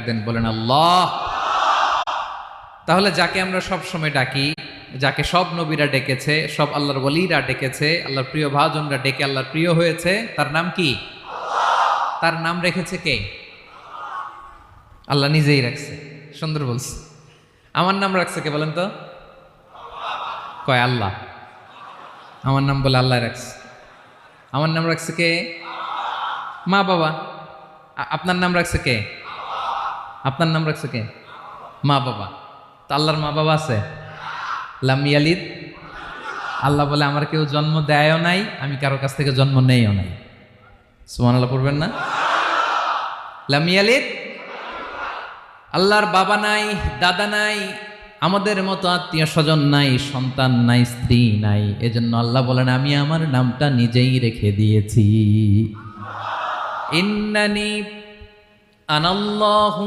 দেন, বলেন আল্লাহ। তাহলে যাকে আমরা সব সময় ডাকি, যাকে সব নবীরা ডেকেছে, সব আল্লাহর ওলিরা ডেকেছে, আল্লাহর প্রিয় ভাজনরা ডেকে আল্লাহর প্রিয় হয়েছে, তার নাম কি? তার নাম রেখেছে কে? আল্লাহ নিজেই রাখছে। সুন্দর বলছে। আমার নাম রাখছে কে বলেন তো? কয় আল্লাহ। আমার নাম বলে আল্লাহ রাখছে। আমার নাম রাখছে কে? মা বাবা। আপনার নাম রাখছে কে? আপনার নাম রাখছে কে? মা বাবা। তো আল্লাহর মা বাবা আছে? লাম ইয়ালিদ। আল্লাহ বলে আমার কেউ জন্ম দেয়ও নাই, আমি কারো কাছ থেকে জন্ম নেইও নাই। সুবহানাল্লাহ পড়বেন না? লাম ইয়ালিদ। আল্লাহর বাবা নাই, দাদা নাই, আমাদের মতো আত্মীয় স্বজন নাই, সন্তান নাই, স্ত্রী নাই। এজন্য আল্লাহ বলেন আমি আমার নামটা নিজেই রেখে দিয়েছি। ইন্নানি আনাল্লাহু